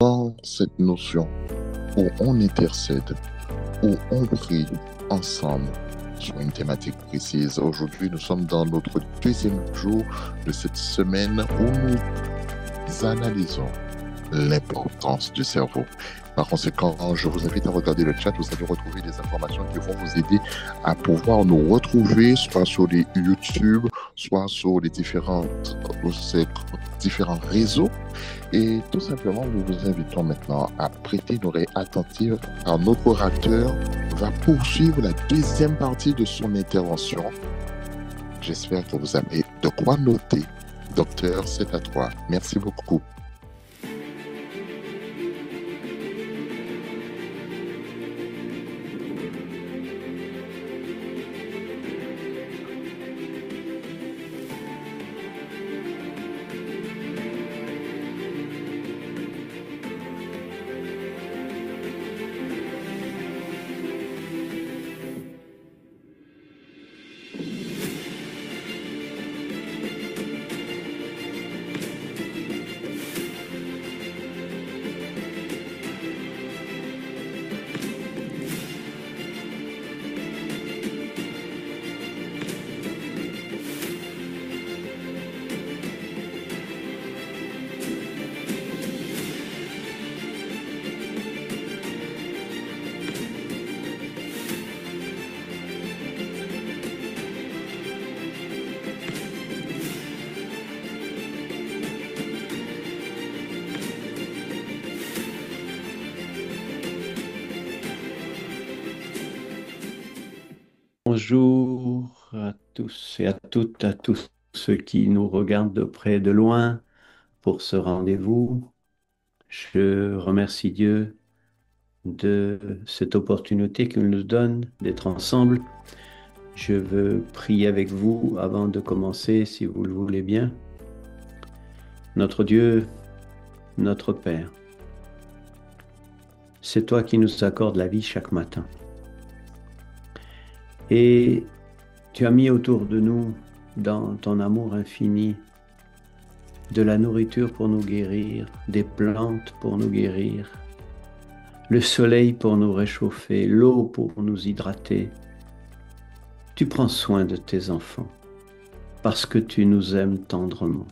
Dans cette notion où on intercède, où on prie ensemble sur une thématique précise. Aujourd'hui, nous sommes dans notre deuxième jour de cette semaine où nous analysons l'importance du cerveau. Par conséquent, je vous invite à regarder le chat. Vous allez retrouver des informations qui vont vous aider à pouvoir nous retrouver, soit sur les YouTube, soit sur ces différents réseaux. Et tout simplement, nous vous invitons maintenant à prêter une oreille attentive car notre orateur va poursuivre la deuxième partie de son intervention. J'espère que vous avez de quoi noter. Docteur, c'est à toi. Merci beaucoup. Bonjour à tous et à toutes, à tous ceux qui nous regardent de près et de loin pour ce rendez-vous. Je remercie Dieu de cette opportunité qu'il nous donne d'être ensemble. Je veux prier avec vous avant de commencer, si vous le voulez bien. Notre Dieu, notre Père, c'est toi qui nous accordes la vie chaque matin. Et tu as mis autour de nous, dans ton amour infini, de la nourriture pour nous guérir, des plantes pour nous guérir, le soleil pour nous réchauffer, l'eau pour nous hydrater. Tu prends soin de tes enfants parce que tu nous aimes tendrement.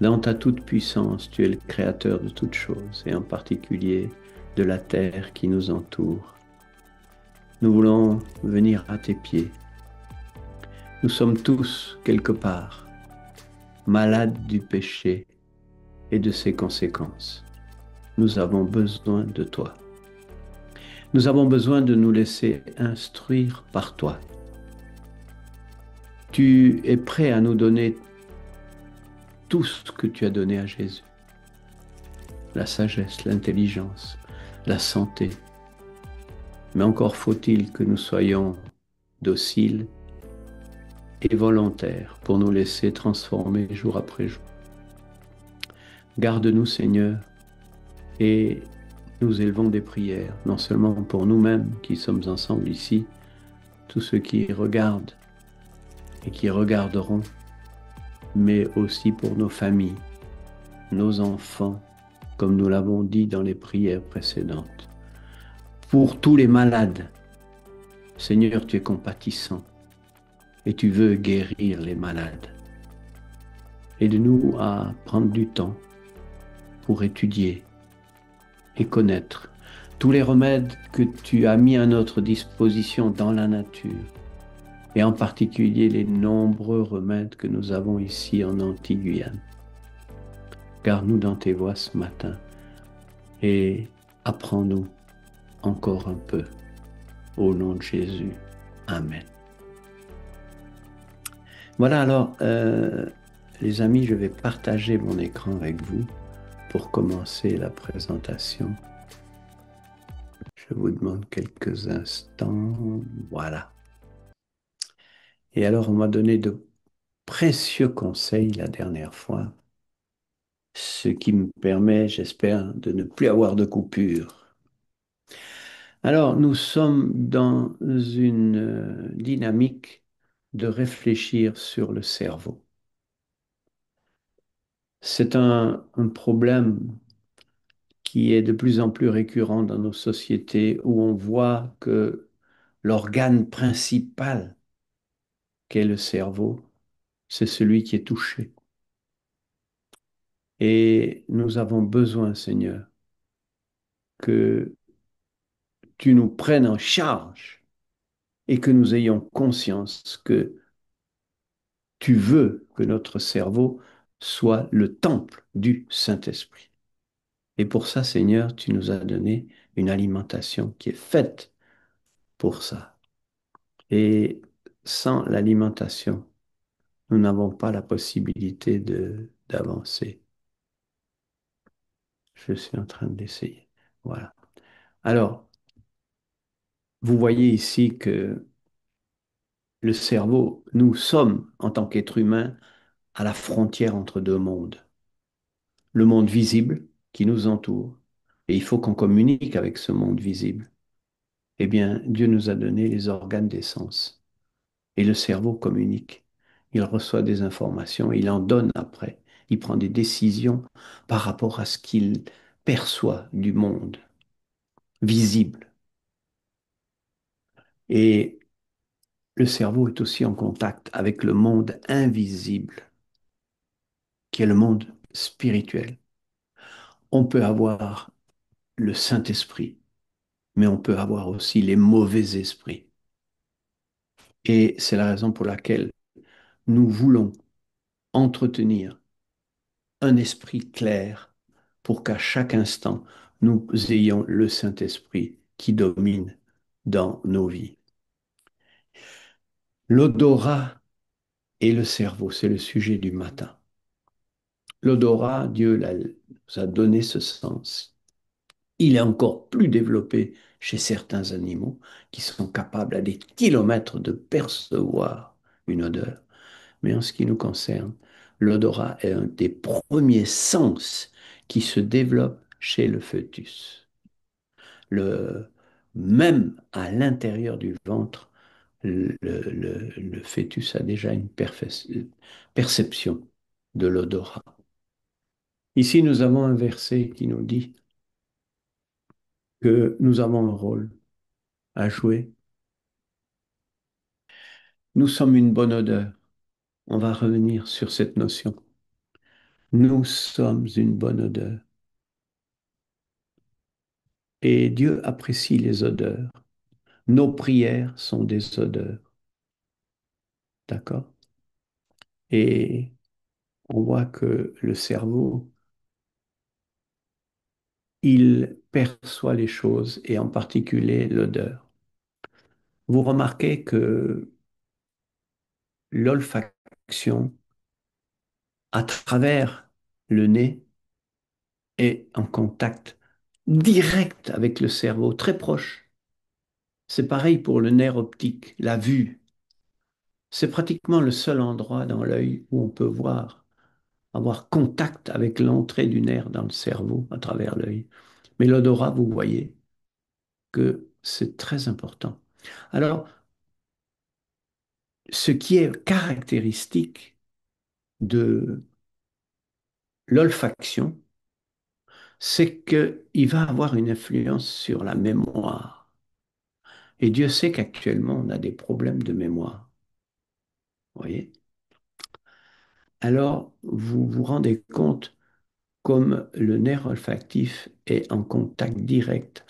Dans ta toute-puissance, tu es le créateur de toutes choses et en particulier de la terre qui nous entoure. Nous voulons venir à tes pieds. Nous sommes tous, quelque part, malades du péché et de ses conséquences. Nous avons besoin de toi. Nous avons besoin de nous laisser instruire par toi. Tu es prêt à nous donner tout ce que tu as donné à Jésus. La sagesse, l'intelligence, la santé. Mais encore faut-il que nous soyons dociles et volontaires pour nous laisser transformer jour après jour. Garde-nous, Seigneur, et nous élevons des prières, non seulement pour nous-mêmes qui sommes ensemble ici, tous ceux qui regardent et qui regarderont, mais aussi pour nos familles, nos enfants, comme nous l'avons dit dans les prières précédentes. Pour tous les malades, Seigneur, tu es compatissant et tu veux guérir les malades. Aide-nous à prendre du temps pour étudier et connaître tous les remèdes que tu as mis à notre disposition dans la nature, et en particulier les nombreux remèdes que nous avons ici en Antilles-Guyane. Garde-nous dans tes voies ce matin et apprends-nous encore un peu. Au nom de Jésus. Amen. Voilà alors, les amis, je vais partager mon écran avec vous pour commencer la présentation. Je vous demande quelques instants. Voilà. Et alors, on m'a donné de précieux conseils la dernière fois, ce qui me permet, j'espère, de ne plus avoir de coupure. Alors, nous sommes dans une dynamique de réfléchir sur le cerveau. C'est un problème qui est de plus en plus récurrent dans nos sociétés où on voit que l'organe principal qu'est le cerveau, c'est celui qui est touché. Et nous avons besoin, Seigneur, que tu nous prennes en charge et que nous ayons conscience que tu veux que notre cerveau soit le temple du Saint-Esprit. Et pour ça, Seigneur, tu nous as donné une alimentation qui est faite pour ça. Et sans l'alimentation, nous n'avons pas la possibilité d'avancer. Je suis en train d'essayer. Voilà. Alors, vous voyez ici que le cerveau, nous sommes, en tant qu'êtres humains, à la frontière entre deux mondes. Le monde visible qui nous entoure, et il faut qu'on communique avec ce monde visible. Eh bien, Dieu nous a donné les organes des sens, et le cerveau communique. Il reçoit des informations, il en donne après. Il prend des décisions par rapport à ce qu'il perçoit du monde visible. Et le cerveau est aussi en contact avec le monde invisible, qui est le monde spirituel. On peut avoir le Saint-Esprit, mais on peut avoir aussi les mauvais esprits. Et c'est la raison pour laquelle nous voulons entretenir un esprit clair pour qu'à chaque instant, nous ayons le Saint-Esprit qui domine dans nos vies. L'odorat et le cerveau, c'est le sujet du matin. L'odorat, Dieu nous a donné ce sens. Il est encore plus développé chez certains animaux qui sont capables à des kilomètres de percevoir une odeur. Mais en ce qui nous concerne, l'odorat est un des premiers sens qui se développe chez le fœtus. Le, Même à l'intérieur du ventre, le fœtus a déjà une perception de l'odorat. Ici, nous avons un verset qui nous dit que nous avons un rôle à jouer. Nous sommes une bonne odeur. On va revenir sur cette notion. Nous sommes une bonne odeur. Et Dieu apprécie les odeurs. Nos prières sont des odeurs. D'accord? Et on voit que le cerveau, il perçoit les choses et en particulier l'odeur. Vous remarquez que l'olfaction, à travers le nez, est en contact direct avec le cerveau, très proche. C'est pareil pour le nerf optique, la vue. C'est pratiquement le seul endroit dans l'œil où on peut voir, avoir contact avec l'entrée du nerf dans le cerveau à travers l'œil. Mais l'odorat, vous voyez que c'est très important. Alors, ce qui est caractéristique de l'olfaction, c'est qu'il va avoir une influence sur la mémoire. Et Dieu sait qu'actuellement, on a des problèmes de mémoire. Vous voyez? Alors, vous vous rendez compte comme le nerf olfactif est en contact direct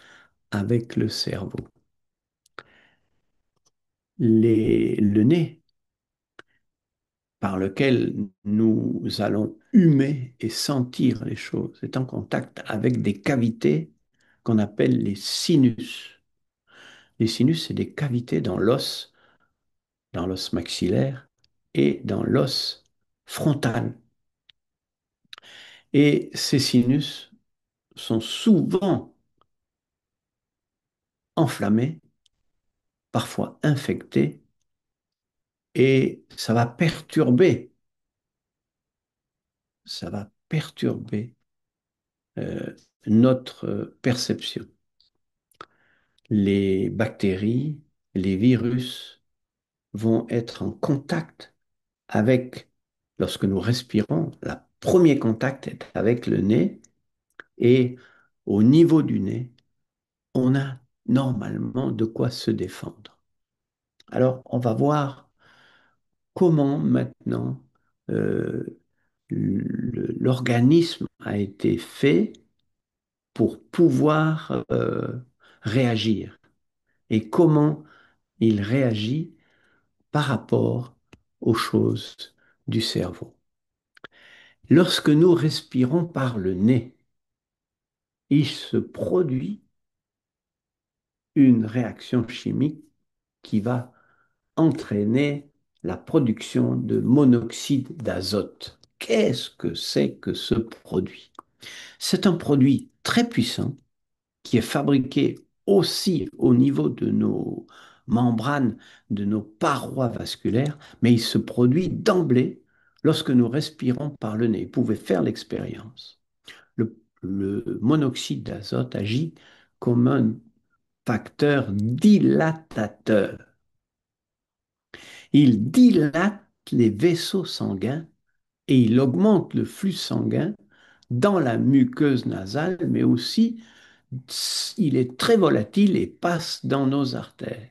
avec le cerveau. Le nez, par lequel nous allons humer et sentir les choses, est en contact avec des cavités qu'on appelle les sinus. Les sinus, c'est des cavités dans l'os maxillaire et dans l'os frontal. Et ces sinus sont souvent enflammés, parfois infectés, et ça va perturber euh, notre perception. Les bactéries, les virus vont être en contact avec, lorsque nous respirons, le premier contact est avec le nez et au niveau du nez, on a normalement de quoi se défendre. Alors, on va voir comment maintenant euh, l'organisme a été fait pour pouvoir réagir et comment il réagit par rapport aux choses du cerveau. Lorsque nous respirons par le nez, il se produit une réaction chimique qui va entraîner la production de monoxyde d'azote. Qu'est-ce que c'est que ce produit? C'est un produit très puissant qui est fabriqué aussi au niveau de nos membranes, de nos parois vasculaires, mais il se produit d'emblée lorsque nous respirons par le nez. Vous pouvez faire l'expérience. Le monoxyde d'azote agit comme un facteur dilatateur. Il dilate les vaisseaux sanguins et il augmente le flux sanguin dans la muqueuse nasale, mais aussi il est très volatile et passe dans nos artères.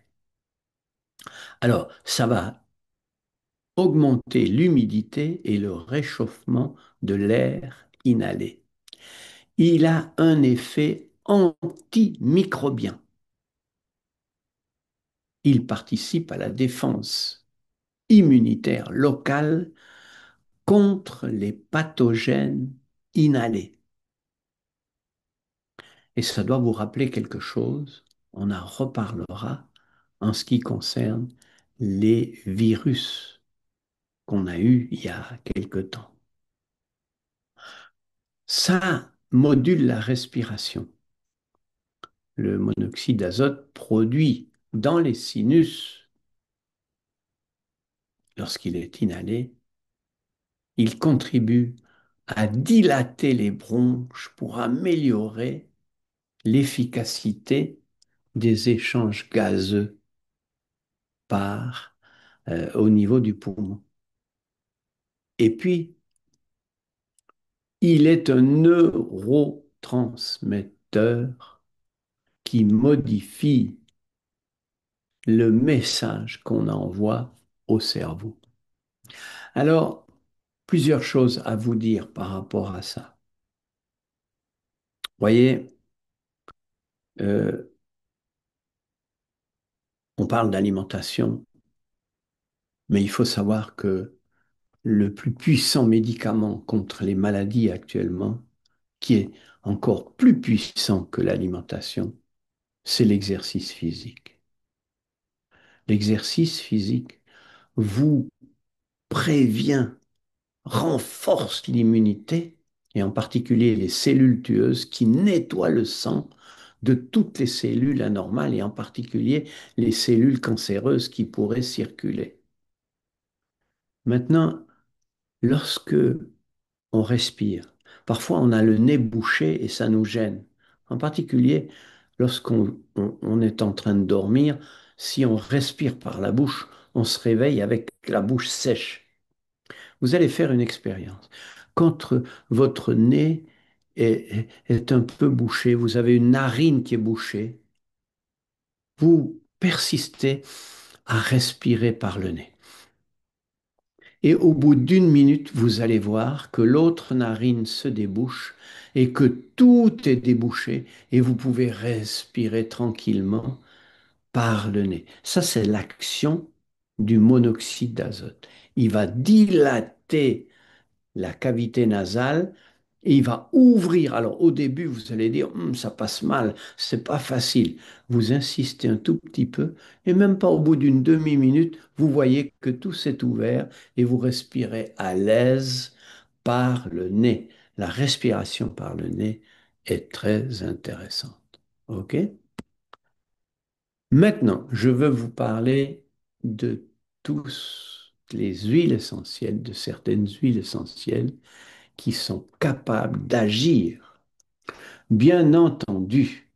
Alors, ça va augmenter l'humidité et le réchauffement de l'air inhalé. Il a un effet antimicrobien. Il participe à la défense immunitaire locale contre les pathogènes inhalés. Et ça doit vous rappeler quelque chose, on en reparlera en ce qui concerne les virus qu'on a eus il y a quelque temps. Ça module la respiration. Le monoxyde d'azote produit dans les sinus, lorsqu'il est inhalé, il contribue à dilater les bronches pour améliorer l'efficacité des échanges gazeux au niveau du poumon. Et puis, il est un neurotransmetteur qui modifie le message qu'on envoie au cerveau. Alors, plusieurs choses à vous dire par rapport à ça. Voyez, euh, on parle d'alimentation, mais il faut savoir que le plus puissant médicament contre les maladies actuellement, qui est encore plus puissant que l'alimentation, c'est l'exercice physique. L'exercice physique vous prévient, renforce l'immunité, et en particulier les cellules tueuses qui nettoient le sang de toutes les cellules anormales, et en particulier les cellules cancéreuses qui pourraient circuler. Maintenant, lorsque on respire, parfois on a le nez bouché et ça nous gêne. En particulier, lorsqu'on est en train de dormir, si on respire par la bouche, on se réveille avec la bouche sèche. Vous allez faire une expérience. Quand votre nez est un peu bouché, vous avez une narine qui est bouchée, vous persistez à respirer par le nez. Et au bout d'une minute, vous allez voir que l'autre narine se débouche et que tout est débouché et vous pouvez respirer tranquillement par le nez. Ça, c'est l'action du monoxyde d'azote. Il va dilater la cavité nasale et il va ouvrir. Alors au début, vous allez dire, ça passe mal, c'est pas facile. Vous insistez un tout petit peu et même pas au bout d'une demi-minute, vous voyez que tout s'est ouvert et vous respirez à l'aise par le nez. La respiration par le nez est très intéressante. OK? Maintenant, je veux vous parler de tous les huiles essentielles, de certaines huiles essentielles qui sont capables d'agir. Bien entendu,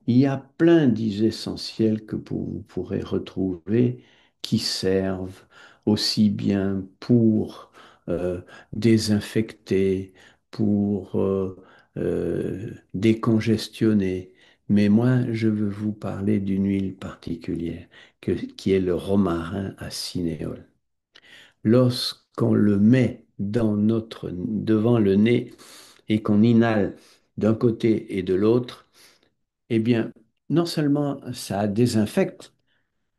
il y a plein d'huiles essentielles que vous pourrez retrouver qui servent aussi bien pour euh, désinfecter, pour décongestionner. Mais moi, je veux vous parler d'une huile particulière qui est le romarin à cinéole. Lorsqu'on le met devant le nez et qu'on inhale d'un côté et de l'autre, eh bien, non seulement ça désinfecte,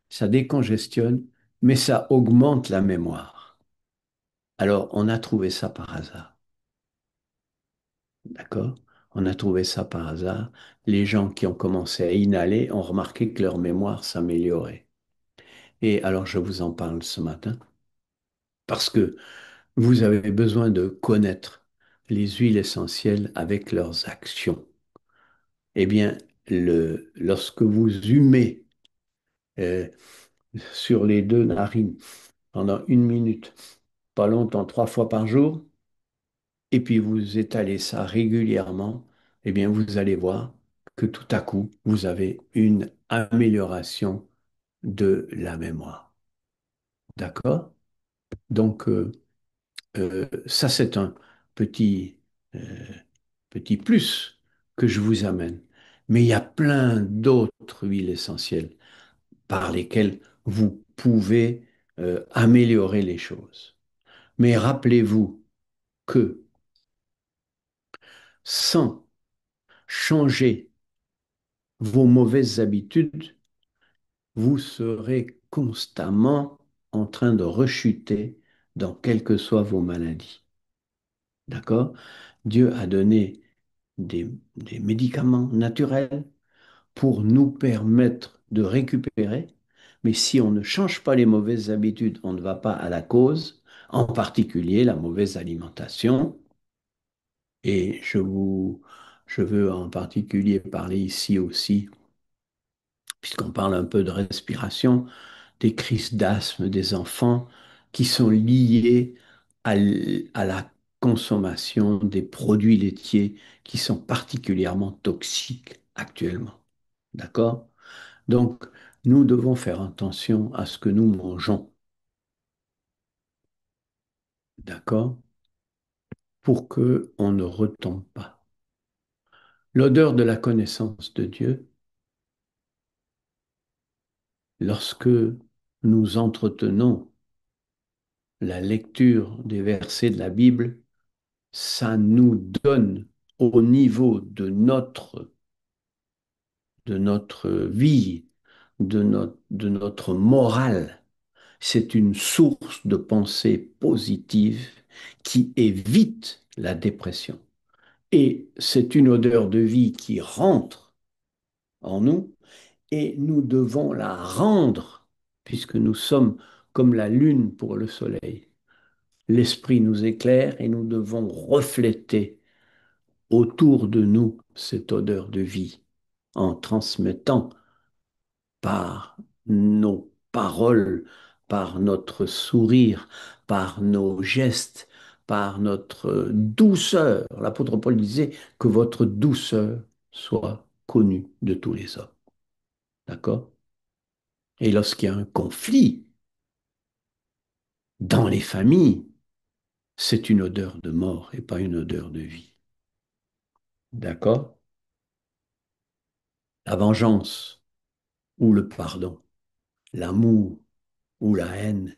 ça décongestionne, mais ça augmente la mémoire. Alors, on a trouvé ça par hasard, d'accord? On a trouvé ça par hasard. Les gens qui ont commencé à inhaler ont remarqué que leur mémoire s'améliorait. Et alors, je vous en parle ce matin parce que vous avez besoin de connaître les huiles essentielles avec leurs actions. Eh bien, lorsque vous humez euh, sur les deux narines pendant 1 minute, pas longtemps, 3 fois par jour, et puis vous étalez ça régulièrement, eh bien, vous allez voir que tout à coup, vous avez une amélioration de la mémoire. D'accord? Donc, ça, c'est un petit, euh, petit plus que je vous amène. Mais il y a plein d'autres huiles essentielles par lesquelles vous pouvez améliorer les choses. Mais rappelez-vous que sans changer vos mauvaises habitudes, vous serez constamment en train de rechuter dans quelles que soient vos maladies. D'accord? Dieu a donné des médicaments naturels pour nous permettre de récupérer, mais si on ne change pas les mauvaises habitudes, on ne va pas à la cause, en particulier la mauvaise alimentation. Et je veux en particulier parler ici aussi, puisqu'on parle un peu de respiration, des crises d'asthme des enfants qui sont liées à la consommation des produits laitiers qui sont particulièrement toxiques actuellement. D'accord? Donc, nous devons faire attention à ce que nous mangeons. D'accord? Pour que on ne retombe pas. L'odeur de la connaissance de Dieu, lorsque nous entretenons la lecture des versets de la Bible, ça nous donne au niveau de notre vie, de notre morale. C'est une source de pensée positive qui évite la dépression. Et c'est une odeur de vie qui rentre en nous et nous devons la rendre puisque nous sommes comme la lune pour le soleil. L'esprit nous éclaire et nous devons refléter autour de nous cette odeur de vie en transmettant par nos paroles, par notre sourire, par nos gestes, par notre douceur. L'apôtre Paul disait que votre douceur soit connue de tous les hommes. D'accord? Et lorsqu'il y a un conflit dans les familles, c'est une odeur de mort et pas une odeur de vie. D'accord? La vengeance ou le pardon, l'amour ou la haine,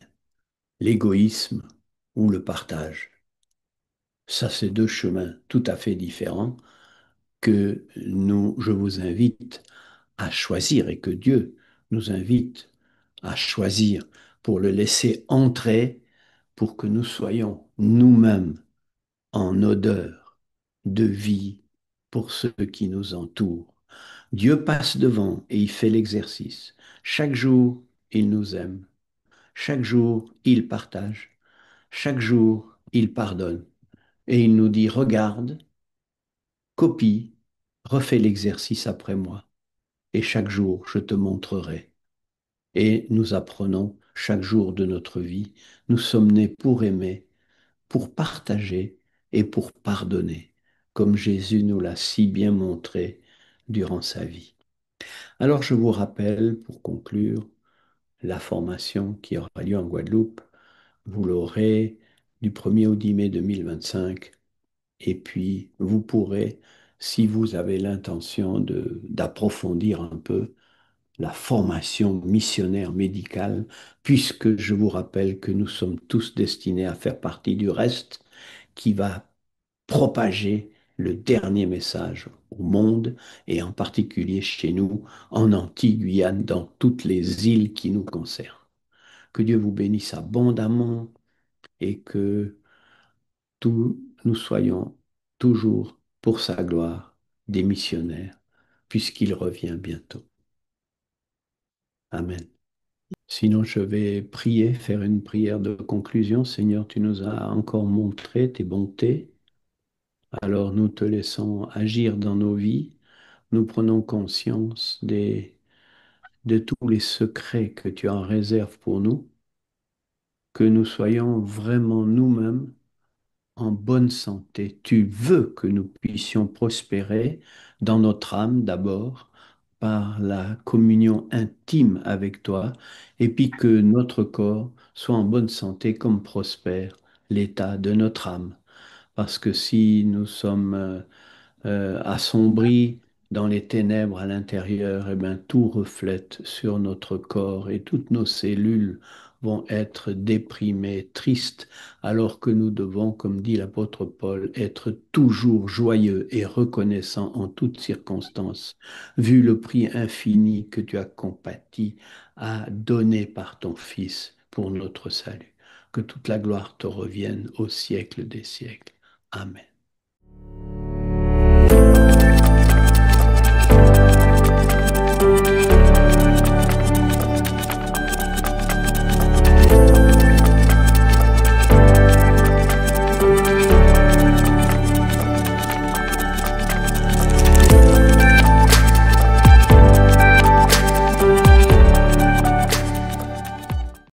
l'égoïsme ou le partage. Ça, c'est deux chemins tout à fait différents que je vous invite à choisir et que Dieu nous invite à choisir pour le laisser entrer, pour que nous soyons nous-mêmes en odeur de vie pour ceux qui nous entourent. Dieu passe devant et il fait l'exercice. Chaque jour, il nous aime. Chaque jour, il partage. Chaque jour, il pardonne. Et il nous dit, regarde, copie, refais l'exercice après moi. Et chaque jour, je te montrerai. Et nous apprenons chaque jour de notre vie. Nous sommes nés pour aimer, pour partager et pour pardonner, comme Jésus nous l'a si bien montré durant sa vie. Alors je vous rappelle, pour conclure, la formation qui aura lieu en Guadeloupe. Vous l'aurez du 1er au 10 mai 2025 Et puis, vous pourrez, si vous avez l'intention d'approfondir un peu la formation missionnaire médicale, puisque je vous rappelle que nous sommes tous destinés à faire partie du reste qui va propager le dernier message au monde et en particulier chez nous, en Antilles-Guyane, dans toutes les îles qui nous concernent. Que Dieu vous bénisse abondamment et que tous nous soyons toujours pour sa gloire des missionnaires, puisqu'il revient bientôt. Amen. Sinon, je vais prier, faire une prière de conclusion. Seigneur, tu nous as encore montré tes bontés. Alors nous te laissons agir dans nos vies. Nous prenons conscience de tous les secrets que tu en réserves pour nous, que nous soyons vraiment nous-mêmes en bonne santé. Tu veux que nous puissions prospérer dans notre âme d'abord, par la communion intime avec toi, et puis que notre corps soit en bonne santé comme prospère l'état de notre âme. Parce que si nous sommes assombris dans les ténèbres à l'intérieur, et bien, tout reflète sur notre corps et toutes nos cellules vont être déprimées, tristes, alors que nous devons, comme dit l'apôtre Paul, être toujours joyeux et reconnaissants en toutes circonstances, vu le prix infini que tu as compati à donner par ton Fils pour notre salut. Que toute la gloire te revienne au siècle des siècles. Amen.